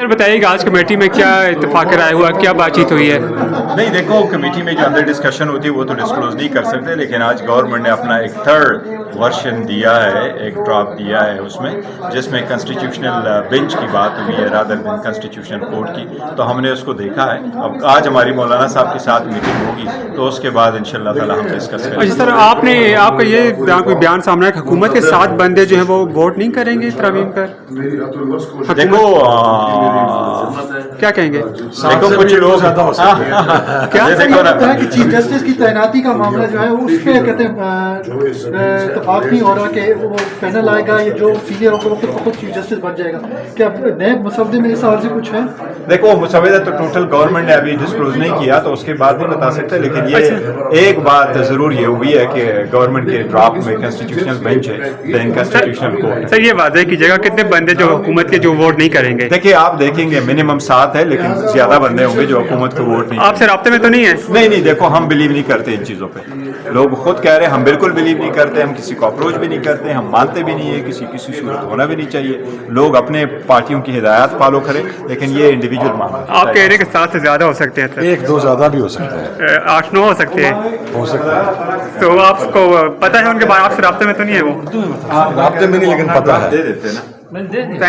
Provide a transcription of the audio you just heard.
سر بتائیے کہ آج کمیٹی میں کیا اتفاق رائے ہوا, کیا بات چیت ہوئی ہے؟ نہیں دیکھو, کمیٹی میں جو اندر ڈسکشن ہوتی ہے وہ تو ڈسکلوز نہیں کر سکتے, لیکن آج گورنمنٹ نے اپنا ایک تھرڈ ورژن دیا ہے, ایک ڈراپ دیا ہے اس میں, جس میں کنسٹیٹیوشنل بینچ کی بات ہوئی ہے رادر دین کنسٹیٹیوشنل کورٹ کی. تو ہم نے اس کو دیکھا ہے. اب آج ہماری مولانا صاحب کے ساتھ میٹنگ ہوگی تو اس کے بعد انشاءاللہ تعالی ہم ڈسکس کریں گے. اچھا سر, آپ کا یہ کوئی بیان سامنے ہے کہ حکومت کے 7 بندے جو ہیں وہ ووٹ نہیں کریں گے ترامیم پر؟ دیکھو کیا کہیں گے؟ دیکھو کچھ لوگ کیا کہ چیف جسٹس کی تعیناتی کا معاملہ جو ہے اس پہ کہتے ہیں اتفاق نہیں ہو رہا کہ وہ پینل آئے گا, یہ جو سینئر ہوگا وہ خود چیف جسٹس بن جائے گا. کیا نئے مسودے میں اس حوالے سے کچھ ہے؟ دیکھو مسودہ تو ٹوٹل گورنمنٹ نے ابھی ڈسکلوز نہیں کیا تو اس کے بعد نہیں بتا سکتے, لیکن یہ ایک بات ضرور یہ ہوئی ہے کہ گورنمنٹ کے ڈرافٹ میں کنسٹیٹیوشنل بینچ ہے, دین کنسٹیٹیوشنل کورٹ. سر یہ واضح کیجیے گا کتنے بندے جو حکومت کے جو ووٹ نہیں کریں گے؟ دیکھیے آپ دیکھیں گے منیمم 7 ہے, لیکن زیادہ بندے ہوں گے جو حکومت کو ووٹ نہیں. آپ سے رابطے میں تو نہیں ہے؟ نہیں دیکھو ہم بلیو نہیں کرتے ان چیزوں پہ. لوگ خود کہہ رہے ہیں ہم بالکل بلیو نہیں کرتے, ہم کسی کو اپروچ بھی نہیں کرتے, ہم مانتے بھی نہیں ہے, کسی صورت ہونا بھی نہیں چاہیے. لوگ اپنے پارٹیوں کی ہدایات فالو کریں, لیکن یہ انڈیویجول معاملہ. آپ کہہ رہے ہیں کہ 7 سے زیادہ ہو سکتے ہیں سر؟ 1-2 زیادہ بھی ہو سکتا ہے, 8-9 ہو سکتے ہیں. ہو سکتا ہے. تو آپ کو پتہ ہے ان کے بارے, آپ سے رابطے میں تو نہیں ہے وہ؟ رابطے میں نہیں لیکن پتہ ہے. دے دیتے نا. تھینک